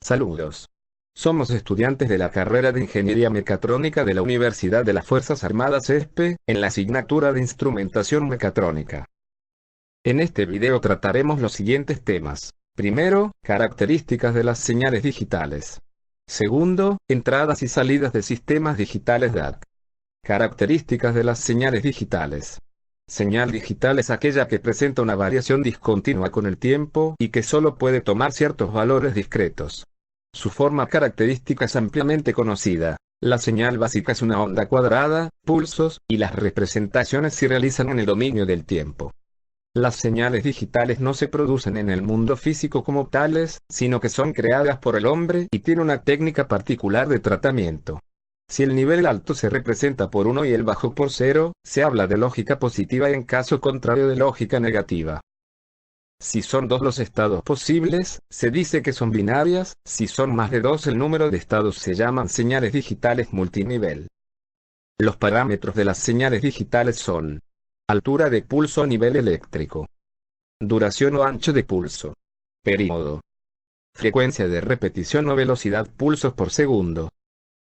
Saludos. Somos estudiantes de la carrera de Ingeniería Mecatrónica de la Universidad de las Fuerzas Armadas ESPE, en la asignatura de Instrumentación Mecatrónica. En este video trataremos los siguientes temas. Primero, características de las señales digitales. Segundo, entradas y salidas de sistemas digitales DAC. Características de las señales digitales. Señal digital es aquella que presenta una variación discontinua con el tiempo y que solo puede tomar ciertos valores discretos. Su forma característica es ampliamente conocida. La señal básica es una onda cuadrada, pulsos, y las representaciones se realizan en el dominio del tiempo. Las señales digitales no se producen en el mundo físico como tales, sino que son creadas por el hombre y tienen una técnica particular de tratamiento. Si el nivel alto se representa por 1 y el bajo por 0, se habla de lógica positiva y en caso contrario de lógica negativa. Si son 2 los estados posibles, se dice que son binarias. Si son más de 2 el número de estados se llaman señales digitales multinivel. Los parámetros de las señales digitales son: altura de pulso a nivel eléctrico, duración o ancho de pulso, período, frecuencia de repetición o velocidad pulsos por segundo.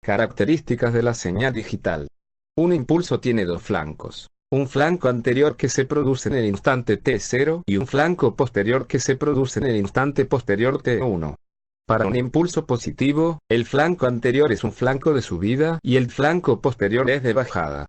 Características de la señal digital. Un impulso tiene dos flancos. Un flanco anterior que se produce en el instante t0 y un flanco posterior que se produce en el instante posterior t1. Para un impulso positivo, el flanco anterior es un flanco de subida y el flanco posterior es de bajada.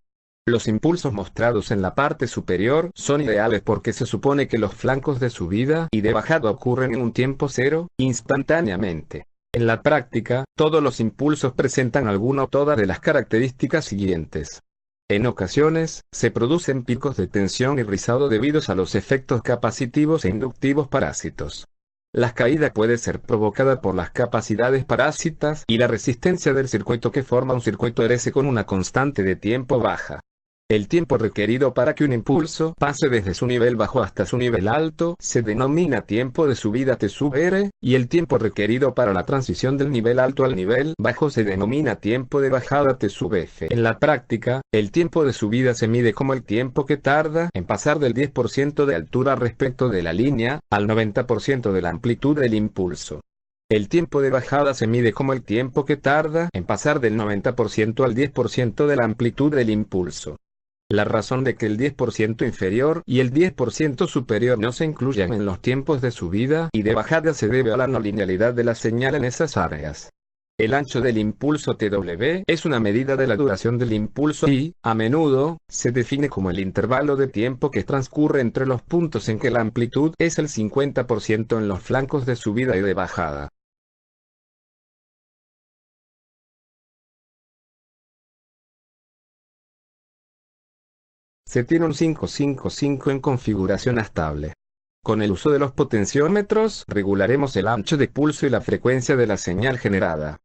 Los impulsos mostrados en la parte superior son ideales porque se supone que los flancos de subida y de bajada ocurren en un tiempo cero, instantáneamente. En la práctica, todos los impulsos presentan alguna o todas de las características siguientes. En ocasiones, se producen picos de tensión y rizado debidos a los efectos capacitivos e inductivos parásitos. La caída puede ser provocada por las capacidades parásitas y la resistencia del circuito que forma un circuito RS con una constante de tiempo baja. El tiempo requerido para que un impulso pase desde su nivel bajo hasta su nivel alto se denomina tiempo de subida T sub R, y el tiempo requerido para la transición del nivel alto al nivel bajo se denomina tiempo de bajada T sub F. En la práctica, el tiempo de subida se mide como el tiempo que tarda en pasar del 10% de altura respecto de la línea, al 90% de la amplitud del impulso. El tiempo de bajada se mide como el tiempo que tarda en pasar del 90% al 10% de la amplitud del impulso. La razón de que el 10% inferior y el 10% superior no se incluyan en los tiempos de subida y de bajada se debe a la no linealidad de la señal en esas áreas. El ancho del impulso TW es una medida de la duración del impulso y, a menudo, se define como el intervalo de tiempo que transcurre entre los puntos en que la amplitud es el 50% en los flancos de subida y de bajada. Se tiene un 555 en configuración estable. Con el uso de los potenciómetros, regularemos el ancho de pulso y la frecuencia de la señal generada.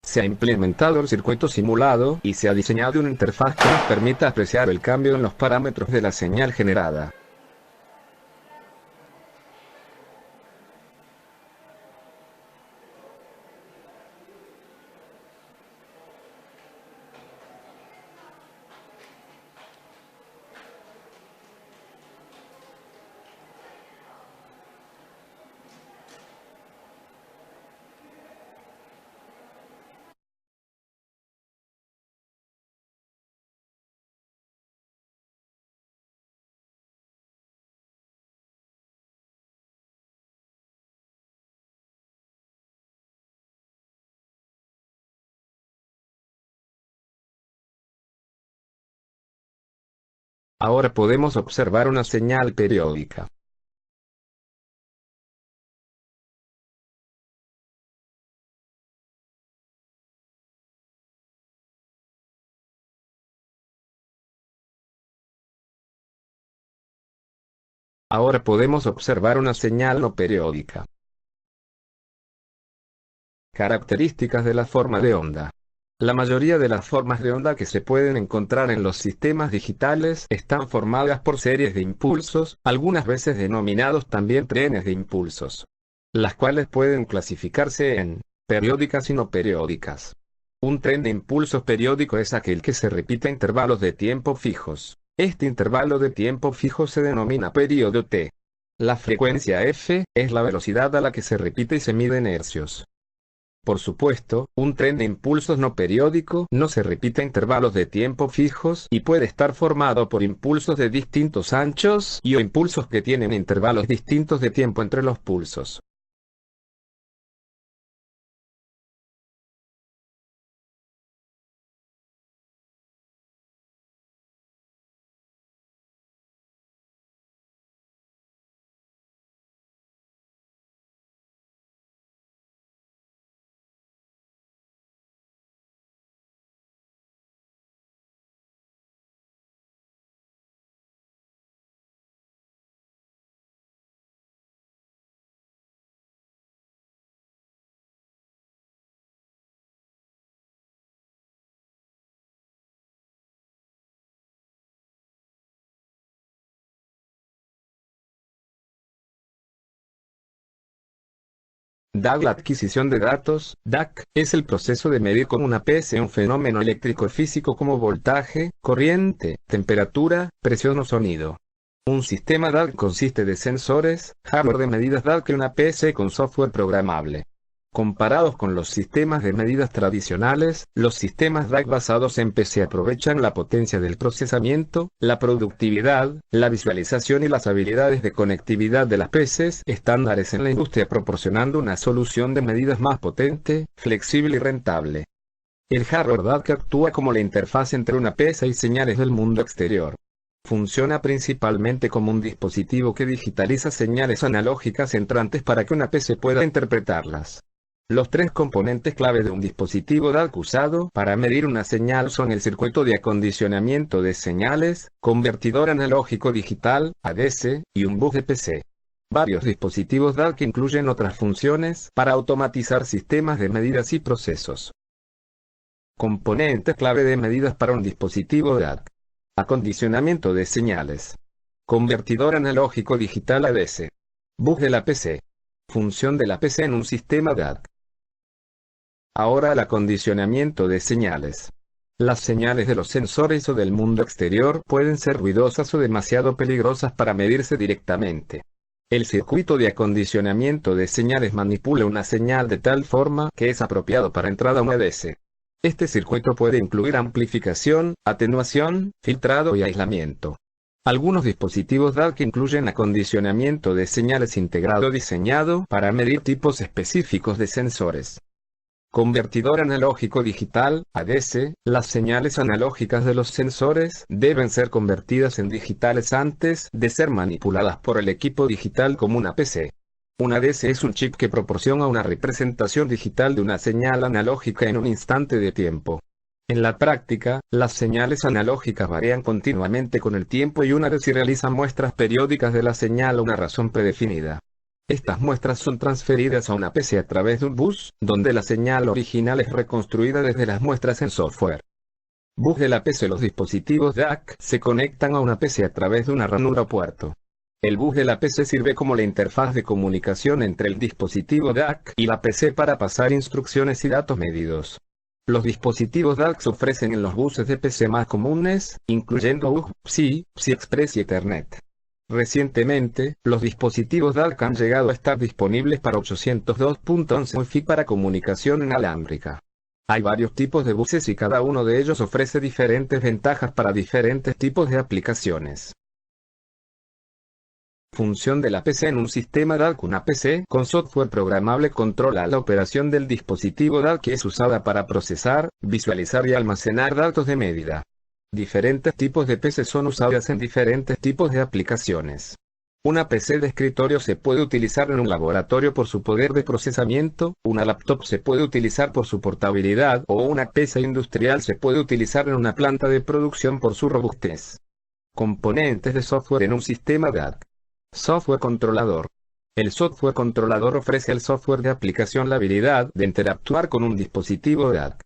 Se ha implementado el circuito simulado y se ha diseñado una interfaz que nos permita apreciar el cambio en los parámetros de la señal generada. Ahora podemos observar una señal periódica. Ahora podemos observar una señal no periódica. Características de la forma de onda. La mayoría de las formas de onda que se pueden encontrar en los sistemas digitales están formadas por series de impulsos, algunas veces denominados también trenes de impulsos, las cuales pueden clasificarse en periódicas y no periódicas. Un tren de impulsos periódico es aquel que se repite a intervalos de tiempo fijos. Este intervalo de tiempo fijo se denomina período T. La frecuencia f es la velocidad a la que se repite y se mide en hercios. Por supuesto, un tren de impulsos no periódico no se repite a intervalos de tiempo fijos y puede estar formado por impulsos de distintos anchos o impulsos que tienen intervalos distintos de tiempo entre los pulsos. DAC. La adquisición de datos, DAC, es el proceso de medir con una PC un fenómeno eléctrico físico como voltaje, corriente, temperatura, presión o sonido. Un sistema DAC consiste de sensores, hardware de medidas DAC y una PC con software programable. Comparados con los sistemas de medidas tradicionales, los sistemas DAC basados en PC aprovechan la potencia del procesamiento, la productividad, la visualización y las habilidades de conectividad de las PCs estándares en la industria, proporcionando una solución de medidas más potente, flexible y rentable. El hardware DAC actúa como la interfaz entre una PC y señales del mundo exterior. Funciona principalmente como un dispositivo que digitaliza señales analógicas entrantes para que una PC pueda interpretarlas. Los tres componentes clave de un dispositivo DAC usado para medir una señal son el circuito de acondicionamiento de señales, convertidor analógico digital, ADC, y un bus de PC. Varios dispositivos DAC incluyen otras funciones para automatizar sistemas de medidas y procesos. Componentes clave de medidas para un dispositivo DAC. Acondicionamiento de señales. Convertidor analógico digital ADC. Bus de la PC. Función de la PC en un sistema DAC. Ahora el acondicionamiento de señales. Las señales de los sensores o del mundo exterior pueden ser ruidosas o demasiado peligrosas para medirse directamente. El circuito de acondicionamiento de señales manipula una señal de tal forma que es apropiado para entrada a un ADC. Este circuito puede incluir amplificación, atenuación, filtrado y aislamiento. Algunos dispositivos DAC incluyen acondicionamiento de señales integrado diseñado para medir tipos específicos de sensores. Convertidor analógico digital, ADC, las señales analógicas de los sensores deben ser convertidas en digitales antes de ser manipuladas por el equipo digital como una PC. Un ADC es un chip que proporciona una representación digital de una señal analógica en un instante de tiempo. En la práctica, las señales analógicas varían continuamente con el tiempo y un ADC realiza muestras periódicas de la señal a una razón predefinida. Estas muestras son transferidas a una PC a través de un bus, donde la señal original es reconstruida desde las muestras en software. Bus de la PC. Los dispositivos DAC se conectan a una PC a través de una ranura o puerto. El bus de la PC sirve como la interfaz de comunicación entre el dispositivo DAC y la PC para pasar instrucciones y datos medidos. Los dispositivos DAC se ofrecen en los buses de PC más comunes, incluyendo UGC, PCI Express y Ethernet. Recientemente, los dispositivos DAC han llegado a estar disponibles para 802.11 Wi-Fi para comunicación inalámbrica. Hay varios tipos de buses y cada uno de ellos ofrece diferentes ventajas para diferentes tipos de aplicaciones. Función de la PC en un sistema DAC. Una PC con software programable controla la operación del dispositivo DAC, que es usada para procesar, visualizar y almacenar datos de medida. Diferentes tipos de PC son usadas en diferentes tipos de aplicaciones. Una PC de escritorio se puede utilizar en un laboratorio por su poder de procesamiento, una laptop se puede utilizar por su portabilidad o una PC industrial se puede utilizar en una planta de producción por su robustez. Componentes de software en un sistema DAC. Software controlador. El software controlador ofrece al software de aplicación la habilidad de interactuar con un dispositivo DAC.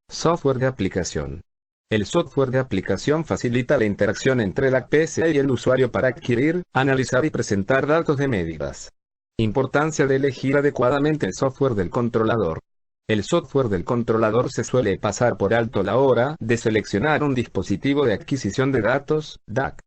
Software de aplicación. El software de aplicación facilita la interacción entre la PC y el usuario para adquirir, analizar y presentar datos de medidas. Importancia de elegir adecuadamente el software del controlador. El software del controlador se suele pasar por alto a la hora de seleccionar un dispositivo de adquisición de datos, DAC.